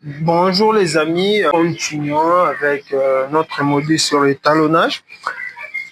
Bonjour les amis, continuons avec notre module sur l'étalonnage.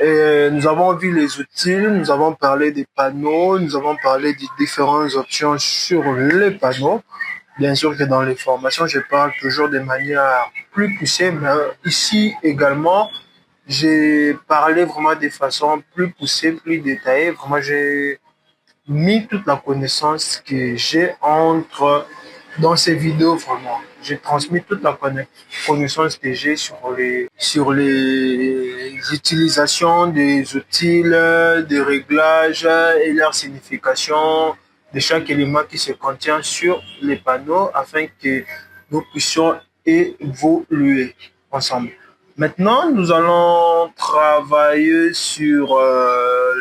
Et nous avons vu les outils, nous avons parlé des panneaux, nous avons parlé des différentes options sur les panneaux. Bien sûr que dans les formations, je parle toujours de manière plus poussée, mais ici également, j'ai parlé vraiment de façon plus poussée, plus détaillée. Vraiment, j'ai mis toute la connaissance que j'ai entre dans ces vidéos vraiment. J'ai transmis toute la connaissance que j'ai sur les utilisations des outils, des réglages et leur signification de chaque élément qui se contient sur les panneaux afin que nous puissions évoluer ensemble. Maintenant, nous allons travailler sur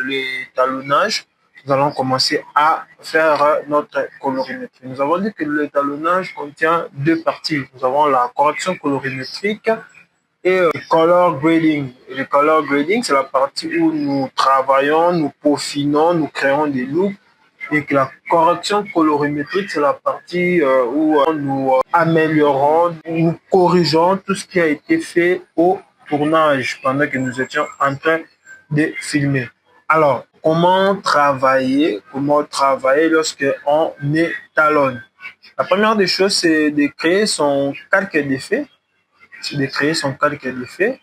l'étalonnage. Nous allons commencer à faire notre colorimétrie. Nous avons dit que l'étalonnage contient deux parties. Nous avons la correction colorimétrique et le color grading. Et le color grading, c'est la partie où nous travaillons, nous peaufinons, nous créons des looks. Et que la correction colorimétrique, c'est la partie où nous améliorons, nous corrigeons tout ce qui a été fait au tournage pendant que nous étions en train de filmer. Alors, comment travailler lorsque on étalonne? La première des choses, c'est de créer son calque d'effet. C'est de créer son calque d'effet.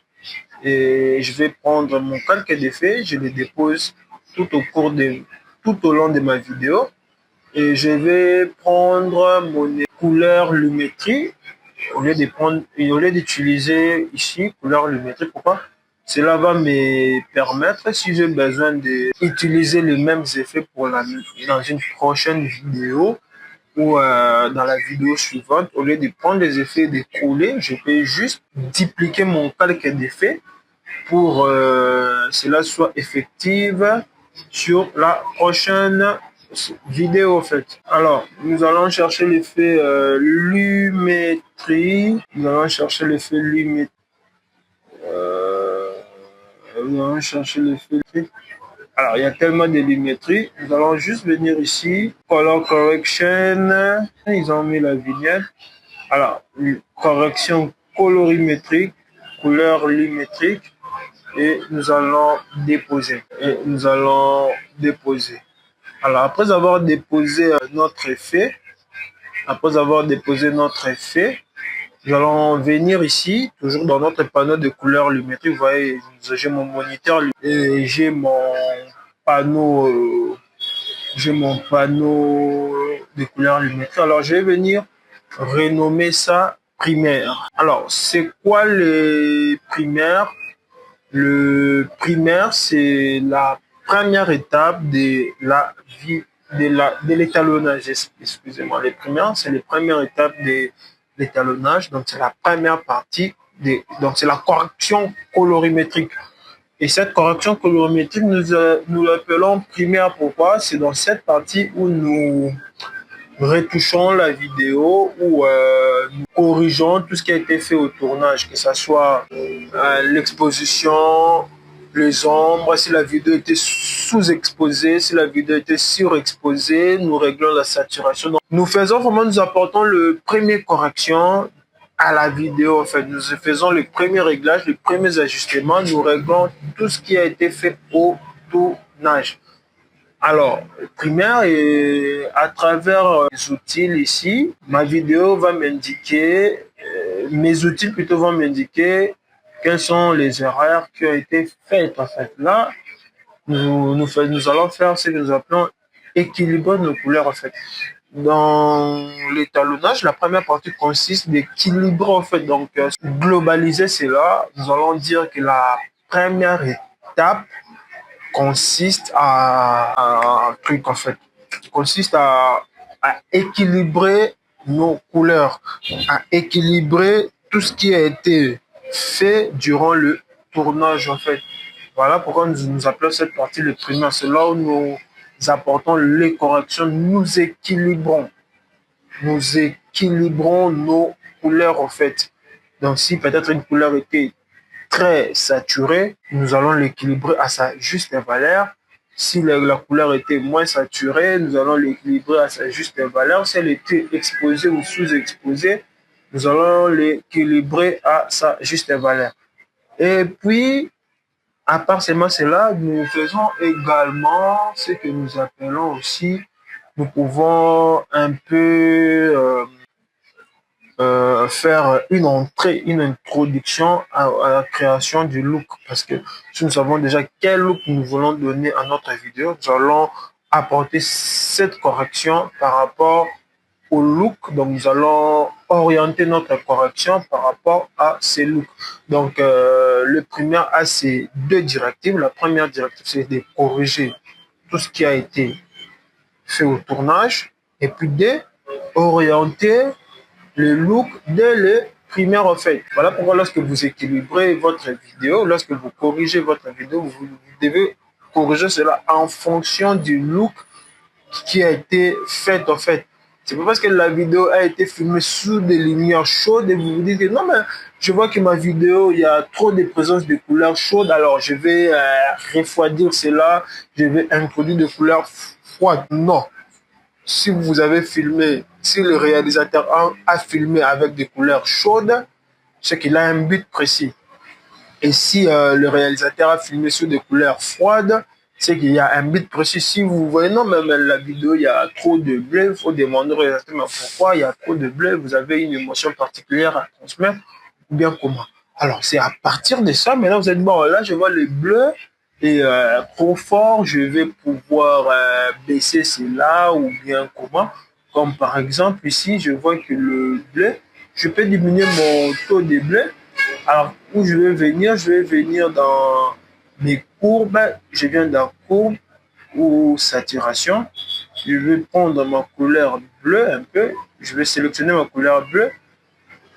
Et je vais prendre mon calque d'effet, je le dépose tout au long de ma vidéo. Et je vais prendre mon couleur lumétrie au lieu d'utiliser ici couleur lumétrie. Pourquoi? Cela va me permettre, si j'ai besoin d'utiliser les mêmes effets dans une prochaine vidéo ou dans la vidéo suivante, au lieu de prendre les effets et de coller, je peux juste dupliquer mon calque d'effet pour cela soit effective sur la prochaine vidéo en fait. Alors, nous allons chercher l'effet lumétrie. Nous allons chercher l'effet lumétrie. Nous allons chercher l'effet. Alors, il y a tellement de lumétrie. Nous allons juste venir ici. Color correction. Ils ont mis la vignette. Alors, correction colorimétrique, couleur lumétrique. Et nous allons déposer. Alors, après avoir déposé notre effet, nous allons venir ici, toujours dans notre panneau de couleur lumétrique. Vous voyez, j'ai mon moniteur et panneau, j'ai mon panneau de couleur lumétrique. Alors, je vais venir renommer ça primaire. Alors, c'est quoi les primaires? Le primaire, c'est la première étape de la vie de l'étalonnage. Excusez-moi, les primaires, c'est les premières étapes de l'étalonnage. Donc, c'est la première partie. Donc, c'est la correction colorimétrique. Et cette correction colorimétrique, nous l'appelons primaire. Pourquoi? C'est dans cette partie où nous retouchons la vidéo ou nous corrigeons tout ce qui a été fait au tournage, que ce soit l'exposition, les ombres, si la vidéo était sous-exposée, si la vidéo était surexposée, nous réglons la saturation. Donc, nous apportons le premier correction à la vidéo en fait. Nous faisons le premier réglage, les premiers ajustements, nous réglons tout ce qui a été fait au tournage. Alors, primaire, et à travers les outils ici, ma vidéo va m'indiquer, mes outils plutôt vont m'indiquer quelles sont les erreurs qui ont été faites. En fait, là, nous allons faire ce que nous appelons équilibrer nos couleurs. En fait, dans l'étalonnage, la première partie consiste d'équilibrer en fait. Donc, globaliser cela, nous allons dire que la première étape consiste à un truc en fait, consiste à équilibrer nos couleurs, à équilibrer tout ce qui a été fait durant le tournage en fait. Voilà pourquoi nous appelons cette partie le primaire. C'est là où nous apportons les corrections, nous équilibrons nos couleurs en fait. Donc si peut-être une couleur était très saturé, nous allons l'équilibrer à sa juste valeur. Si la couleur était moins saturée, nous allons l'équilibrer à sa juste valeur. Si elle était exposée ou sous-exposée, Nous allons l'équilibrer à sa juste valeur. Et puis, à part seulement cela, nous faisons également ce que nous appelons aussi, nous pouvons un peu faire une entrée, une introduction à la création du look. Parce que si nous savons déjà quel look nous voulons donner à notre vidéo, nous allons apporter cette correction par rapport au look. Donc, nous allons orienter notre correction par rapport à ces looks. Donc, le premier a ces deux directives. La première directive, c'est de corriger tout ce qui a été fait au tournage. Et puis, d'orienter le look dès le premier fait. Voilà pourquoi lorsque vous équilibrez votre vidéo, lorsque vous corrigez votre vidéo, vous devez corriger cela en fonction du look qui a été fait en fait. C'est pas parce que la vidéo a été filmée sous des lumières chaudes et vous vous dites que non mais je vois que ma vidéo il y a trop de présence de couleurs chaudes, alors je vais refroidir cela, je vais introduire des couleurs froides. Non, si vous avez filmé, si le réalisateur a filmé avec des couleurs chaudes, c'est qu'il a un but précis. Et si le réalisateur a filmé sur des couleurs froides, c'est qu'il y a un but précis. Si vous voyez, non, même la vidéo, il y a trop de bleu, il faut demander au réalisateur, mais pourquoi il y a trop de bleu? Vous avez une émotion particulière à transmettre ou bien comment? Alors, c'est à partir de ça, maintenant vous êtes bon, là, je vois le bleu et trop fort, je vais pouvoir baisser cela ou bien comment? Comme par exemple, ici, je vois que le bleu, je peux diminuer mon taux de bleu. Alors, où je vais venir dans mes courbes. Je viens dans courbe ou saturation. Je vais prendre ma couleur bleue un peu. Je vais sélectionner ma couleur bleue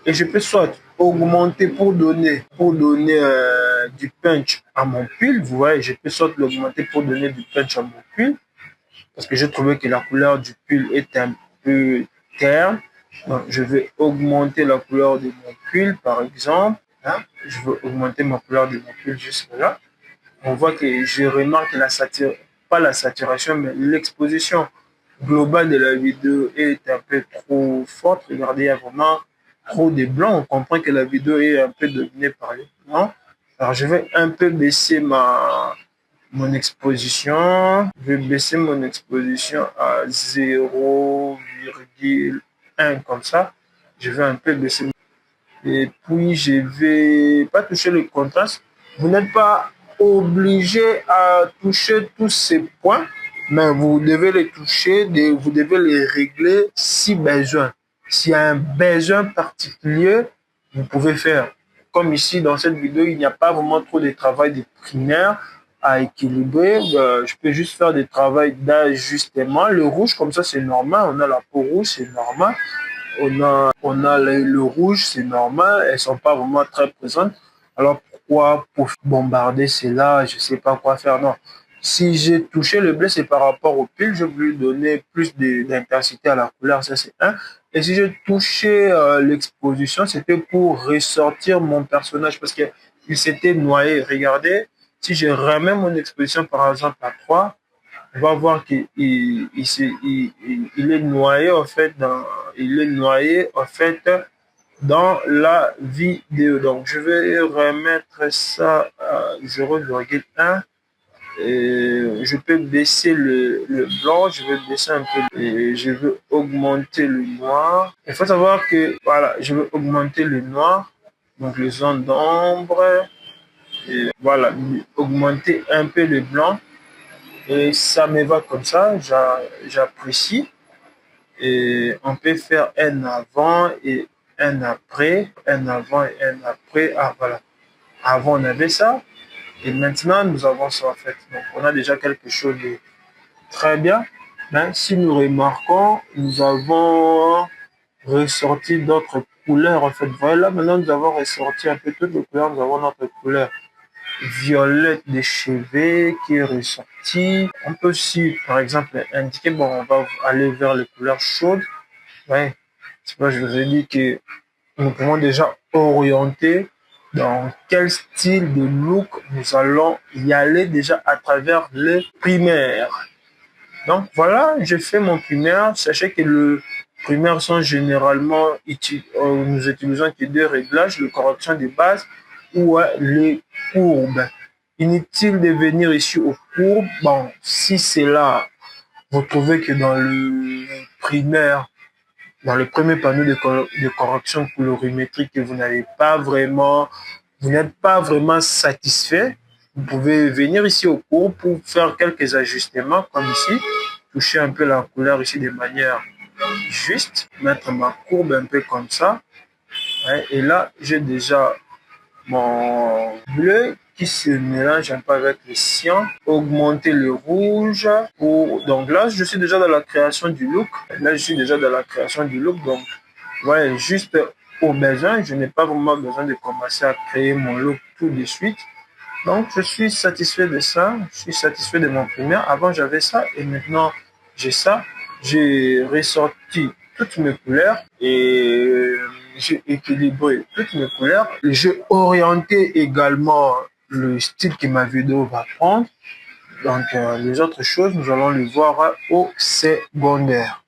et je peux soit augmenter pour donner du punch à mon pull. Vous voyez, je peux soit l'augmenter pour donner du punch à mon pull parce que j'ai trouvé que la couleur du pull est un peu terne. Donc, je vais augmenter la couleur de mon pull, par exemple. Hein? Je veux augmenter ma couleur de mon pull jusque là. On voit que je remarque pas la saturation, mais l'exposition globale de la vidéo est un peu trop forte. Regardez, il y a vraiment trop de blanc. On comprend que la vidéo est un peu dominée par les blancs. Alors, je vais un peu baisser mon exposition. Je vais baisser mon exposition à 0,1 comme ça. Je vais un peu baisser. Et puis, je vais pas toucher le contraste. Vous n'êtes pas obligé à toucher tous ces points, mais vous devez les toucher, vous devez les régler si besoin. S'il y a un besoin particulier, vous pouvez faire. Comme ici, dans cette vidéo, il n'y a pas vraiment trop de travail de primaire à équilibrer. Je peux juste faire des travaux d'ajustement. Le rouge, comme ça, c'est normal. On a la peau rouge, c'est normal. On a le rouge, c'est normal. Elles sont pas vraiment très présentes. Alors, pourquoi pour bombarder cela, je sais pas quoi faire. Non. Si j'ai touché le bleu, c'est par rapport au pile. Je veux lui donner plus d'intensité à la couleur. Ça, c'est un. Et si j'ai touché l'exposition, c'était pour ressortir mon personnage parce qu'il s'était noyé. Regardez, si je remets mon exposition, par exemple, à 3, on va voir qu'il est noyé, en fait, dans la vidéo. Donc, je vais remettre ça à 0,1. Je peux baisser le blanc, je vais baisser un peu et je veux augmenter le noir. Il faut savoir que, voilà, je veux augmenter le noir, donc les zones d'ombre, et voilà, augmenter un peu le blanc. Et ça me va comme ça, j'apprécie. Et on peut faire un avant et un après, un avant et un après. Ah voilà, avant on avait ça et maintenant nous avons ça en fait. Donc on a déjà quelque chose de très bien. Mais si nous remarquons, nous avons ressorti d'autres couleurs en fait. Voilà, maintenant nous avons ressorti un peu toutes les couleurs, nous avons notre couleur violette des cheveux qui est ressorti. On peut aussi, par exemple, indiquer, bon, on va aller vers les couleurs chaudes. Ouais, c'est pas, je vous ai dit que nous pouvons déjà orienter dans quel style de look nous allons y aller déjà à travers les primaires. Donc voilà, j'ai fait mon primaire. Sachez que primaires sont généralement, nous utilisons que deux réglages, le correction de base ou les courbes. Inutile de venir ici aux courbes. Bon, si c'est là, vous trouvez que dans le primaire, dans le premier panneau de correction colorimétrique, que vous n'avez pas vraiment, vous n'êtes pas vraiment satisfait, vous pouvez venir ici au cours pour faire quelques ajustements, comme ici, toucher un peu la couleur ici de manière juste, mettre ma courbe un peu comme ça. Ouais, et là, j'ai déjà mon bleu qui se mélange un peu avec le cyan, augmenter le rouge. Donc là, je suis déjà dans la création du look. Là, je suis déjà dans la création du look. Donc, ouais, juste au besoin, je n'ai pas vraiment besoin de commencer à créer mon look tout de suite. Donc, je suis satisfait de ça. Je suis satisfait de mon primaire. Avant, j'avais ça et maintenant, j'ai ça. J'ai ressorti toutes mes couleurs et j'ai équilibré toutes mes couleurs. J'ai orienté également le style que ma vidéo va prendre. Donc, les autres choses, nous allons les voir au secondaire.